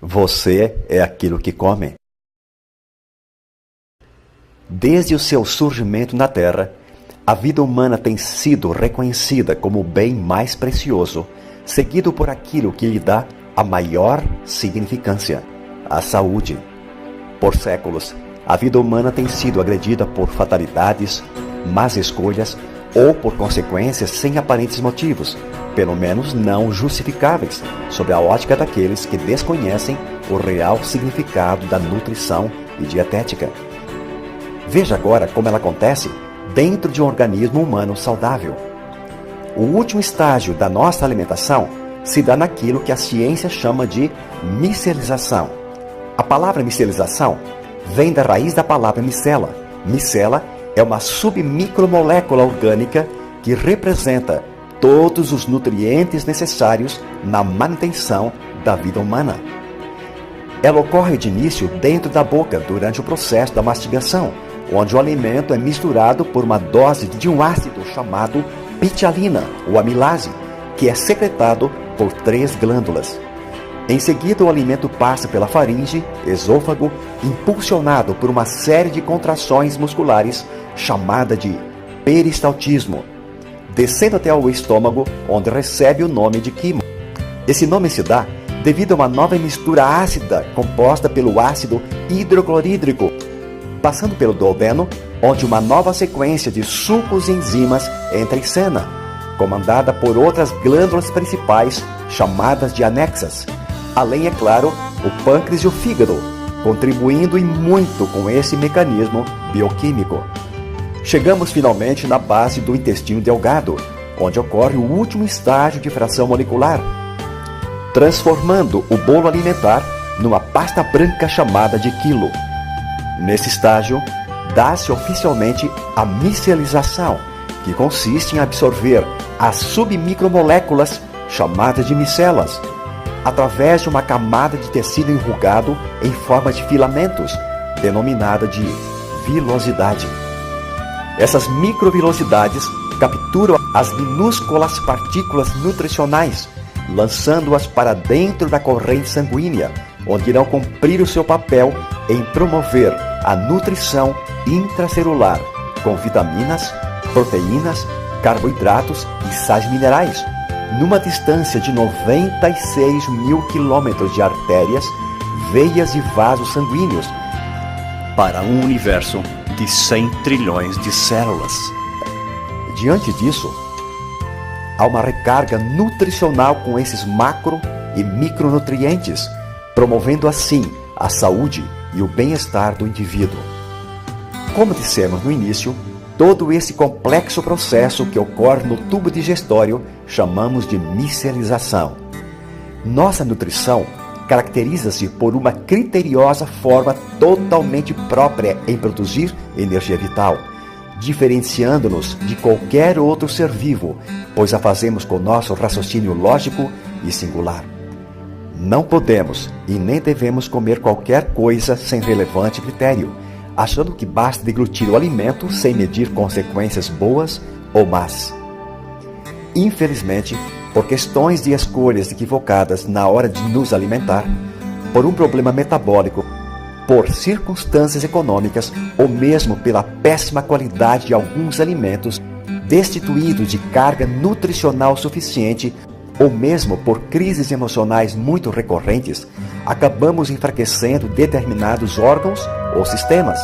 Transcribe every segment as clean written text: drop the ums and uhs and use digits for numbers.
Você é aquilo que come. Desde o seu surgimento na Terra, a vida humana tem sido reconhecida como o bem mais precioso, seguido por aquilo que lhe dá a maior significância, a saúde. Por séculos, a vida humana tem sido agredida por fatalidades, más escolhas ou por consequências sem aparentes motivos, pelo menos não justificáveis, sob a ótica daqueles que desconhecem o real significado da nutrição e dietética. Veja agora como ela acontece dentro de um organismo humano saudável. O último estágio da nossa alimentação se dá naquilo que a ciência chama de micelização. A palavra micelização vem da raiz da palavra micela. Micela é uma submicromolécula orgânica que representa todos os nutrientes necessários na manutenção da vida humana. Ela ocorre de início dentro da boca durante o processo da mastigação, onde o alimento é misturado por uma dose de um ácido chamado pitialina ou amilase, que é secretado por 3 glândulas. Em seguida, o alimento passa pela faringe, esôfago, impulsionado por uma série de contrações musculares chamada de peristaltismo, descendo até o estômago, onde recebe o nome de quimo. Esse nome se dá devido a uma nova mistura ácida composta pelo ácido hidroclorídrico, passando pelo duodeno, onde uma nova sequência de sucos e enzimas entra em cena, comandada por outras glândulas principais chamadas de anexas, além, é claro, o pâncreas e o fígado, contribuindo e muito com esse mecanismo bioquímico. Chegamos finalmente na base do intestino delgado, onde ocorre o último estágio de fração molecular, transformando o bolo alimentar numa pasta branca chamada de quilo. Nesse estágio, dá-se oficialmente a micelização, que consiste em absorver as submicromoléculas chamadas de micelas, através de uma camada de tecido enrugado em forma de filamentos, denominada de vilosidade. Essas microvilosidades capturam as minúsculas partículas nutricionais, lançando-as para dentro da corrente sanguínea, onde irão cumprir o seu papel em promover a nutrição intracelular, com vitaminas, proteínas, carboidratos e sais minerais, numa distância de 96 mil quilômetros de artérias, veias e vasos sanguíneos, para um universo de 100 trilhões de células. Diante disso, há uma recarga nutricional com esses macro e micronutrientes, promovendo assim a saúde e o bem-estar do indivíduo. Como dissemos no início, todo esse complexo processo que ocorre no tubo digestório chamamos de micelização. Nossa nutrição caracteriza-se por uma criteriosa forma totalmente própria em produzir energia vital, diferenciando-nos de qualquer outro ser vivo, pois a fazemos com nosso raciocínio lógico e singular. Não podemos e nem devemos comer qualquer coisa sem relevante critério, achando que basta deglutir o alimento sem medir consequências boas ou más. Infelizmente, por questões de escolhas equivocadas na hora de nos alimentar, por um problema metabólico, por circunstâncias econômicas ou mesmo pela péssima qualidade de alguns alimentos, destituídos de carga nutricional suficiente, ou mesmo por crises emocionais muito recorrentes, acabamos enfraquecendo determinados órgãos ou sistemas,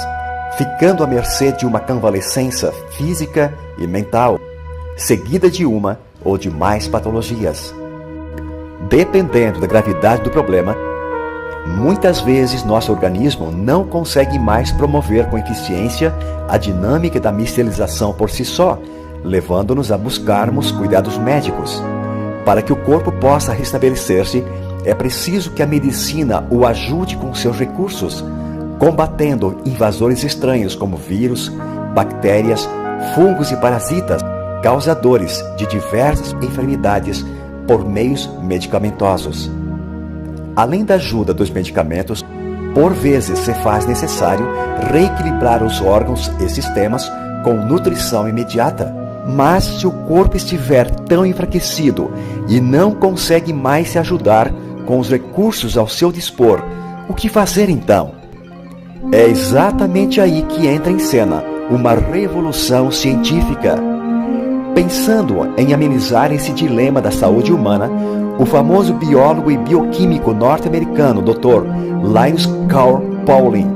ficando à mercê de uma convalescença física e mental, seguida de uma ou de mais patologias. Dependendo da gravidade do problema, muitas vezes nosso organismo não consegue mais promover com eficiência a dinâmica da micelização por si só, levando-nos a buscarmos cuidados médicos. Para que o corpo possa restabelecer-se, é preciso que a medicina o ajude com seus recursos, combatendo invasores estranhos como vírus, bactérias, fungos e parasitas, causadores de diversas enfermidades por meios medicamentosos. Além da ajuda dos medicamentos, por vezes se faz necessário reequilibrar os órgãos e sistemas com nutrição imediata. Mas se o corpo estiver tão enfraquecido e não consegue mais se ajudar, com os recursos ao seu dispor, o que fazer então? É exatamente aí que entra em cena uma revolução científica. Pensando em amenizar esse dilema da saúde humana, o famoso biólogo e bioquímico norte-americano Dr. Linus Carl Pauling,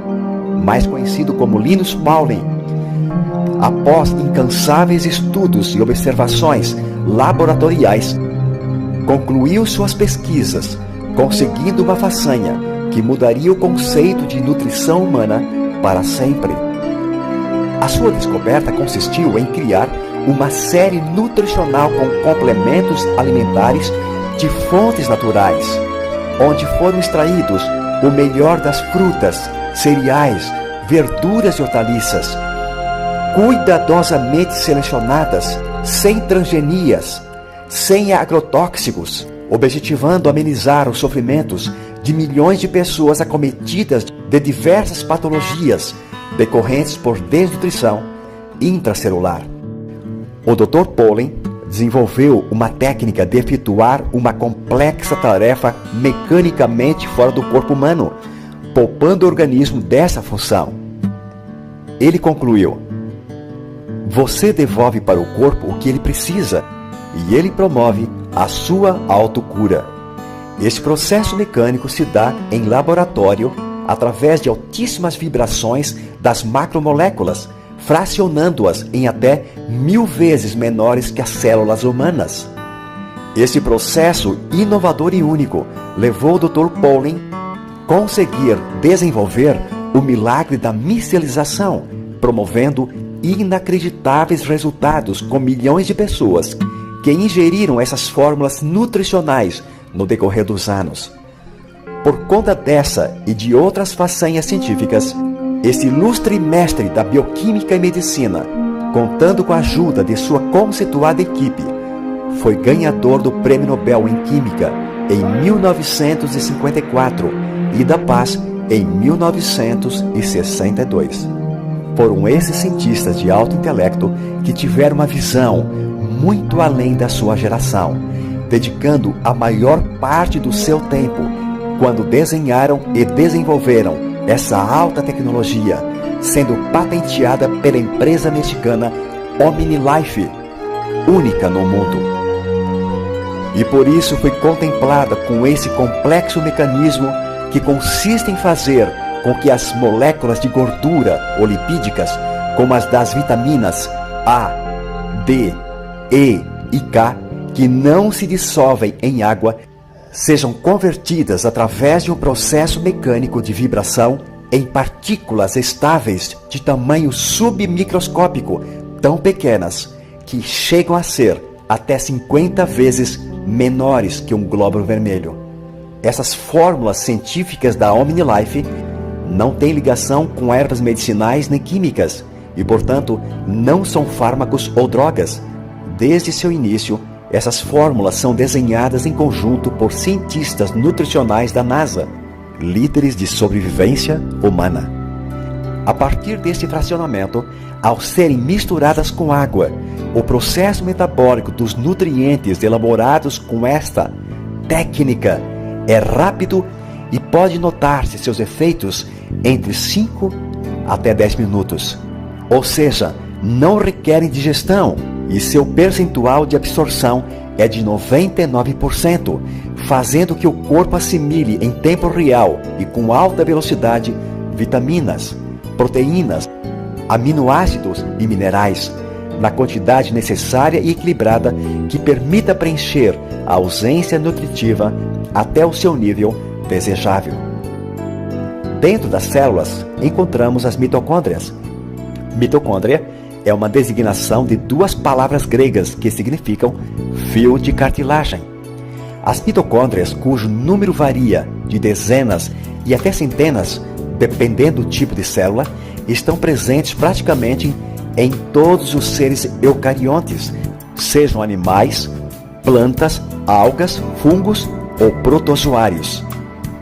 mais conhecido como Linus Pauling, após incansáveis estudos e observações laboratoriais, concluiu suas pesquisas, conseguindo uma façanha que mudaria o conceito de nutrição humana para sempre. A sua descoberta consistiu em criar uma série nutricional com complementos alimentares de fontes naturais, onde foram extraídos o melhor das frutas, cereais, verduras e hortaliças, cuidadosamente selecionadas, sem transgenias, sem agrotóxicos, objetivando amenizar os sofrimentos de milhões de pessoas acometidas de diversas patologias decorrentes por desnutrição intracelular. O Dr. Pauling desenvolveu uma técnica de efetuar uma complexa tarefa mecanicamente fora do corpo humano, poupando o organismo dessa função. Ele concluiu: você devolve para o corpo o que ele precisa e ele promove a sua autocura. Esse processo mecânico se dá em laboratório através de altíssimas vibrações das macromoléculas, fracionando-as em até 1000 vezes menores que as células humanas. Esse processo inovador e único levou o Dr. Pauling a conseguir desenvolver o milagre da micelização, promovendo inacreditáveis resultados com milhões de pessoas que ingeriram essas fórmulas nutricionais no decorrer dos anos. Por conta dessa e de outras façanhas científicas, esse ilustre mestre da bioquímica e medicina, contando com a ajuda de sua conceituada equipe, foi ganhador do Prêmio Nobel em Química em 1954 e da Paz em 1962. Foram esses cientistas de alto intelecto que tiveram uma visão muito além da sua geração, dedicando a maior parte do seu tempo quando desenharam e desenvolveram essa alta tecnologia, sendo patenteada pela empresa mexicana OmniLife, única no mundo. E por isso foi contemplada com esse complexo mecanismo que consiste em fazer com que as moléculas de gordura ou lipídicas, como as das vitaminas A, D, E e K, que não se dissolvem em água, sejam convertidas através de um processo mecânico de vibração em partículas estáveis de tamanho submicroscópico, tão pequenas que chegam a ser até 50 vezes menores que um glóbulo vermelho. Essas fórmulas científicas da OmniLife não têm ligação com ervas medicinais nem químicas e, portanto, não são fármacos ou drogas. Desde seu início, essas fórmulas são desenhadas em conjunto por cientistas nutricionais da NASA, líderes de sobrevivência humana. A partir deste fracionamento, ao serem misturadas com água, o processo metabólico dos nutrientes elaborados com esta técnica é rápido e pode notar-se seus efeitos entre 5 até 10 minutos. Ou seja, não requerem digestão e seu percentual de absorção é de 99%, fazendo que o corpo assimile em tempo real e com alta velocidade vitaminas, proteínas, aminoácidos e minerais, na quantidade necessária e equilibrada que permita preencher a ausência nutritiva até o seu nível desejável. Dentro das células encontramos as mitocôndrias. Mitocôndria é uma designação de duas palavras gregas que significam fio de cartilagem. As mitocôndrias, cujo número varia de dezenas e até centenas, dependendo do tipo de célula, estão presentes praticamente em todos os seres eucariontes, sejam animais, plantas, algas, fungos ou protozoários.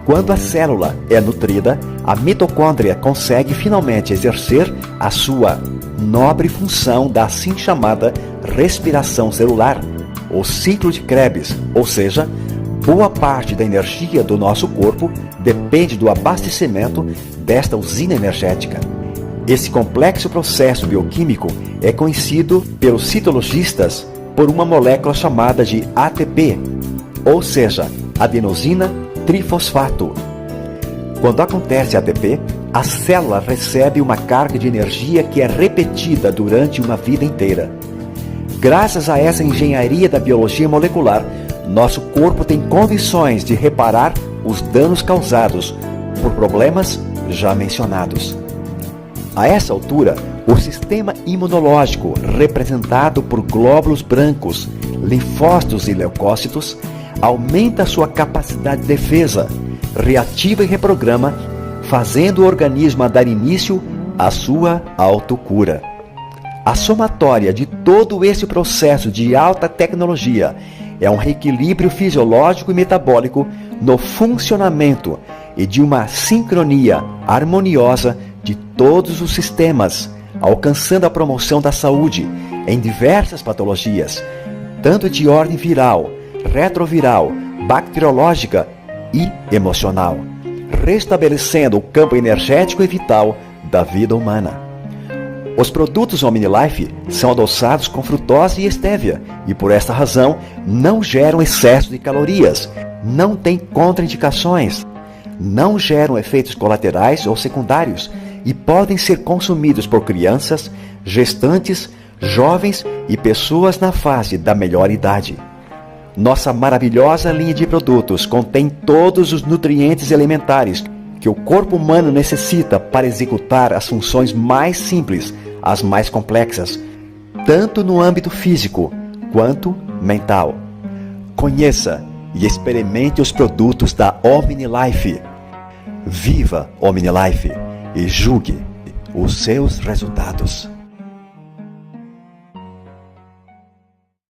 Quando a célula é nutrida, a mitocôndria consegue finalmente exercer a sua nobre função da assim chamada respiração celular, ou ciclo de Krebs, ou seja, Boa parte da energia do nosso corpo depende do abastecimento desta usina energética. Esse complexo processo bioquímico é conhecido pelos citologistas por uma molécula chamada de ATP, ou seja, adenosina trifosfato. Quando acontece ATP, a célula recebe uma carga de energia que é repetida durante uma vida inteira. Graças a essa engenharia da biologia molecular, nosso corpo tem condições de reparar os danos causados por problemas já mencionados. A essa altura, o sistema imunológico, representado por glóbulos brancos, linfócitos e leucócitos, aumenta sua capacidade de defesa, reativa e reprograma, fazendo o organismo dar início à sua autocura. A somatória de todo esse processo de alta tecnologia é um reequilíbrio fisiológico e metabólico no funcionamento e de uma sincronia harmoniosa de todos os sistemas, alcançando a promoção da saúde em diversas patologias, tanto de ordem viral, retroviral, bacteriológica e emocional, restabelecendo o campo energético e vital da vida humana. Os produtos OmniLife são adoçados com frutose e estévia e, por esta razão, não geram excesso de calorias, não têm contraindicações, não geram efeitos colaterais ou secundários e podem ser consumidos por crianças, gestantes, jovens e pessoas na fase da melhor idade. Nossa maravilhosa linha de produtos contém todos os nutrientes elementares que o corpo humano necessita para executar as funções mais simples, as mais complexas, tanto no âmbito físico quanto mental. Conheça e experimente os produtos da OmniLife. Viva OmniLife e julgue os seus resultados.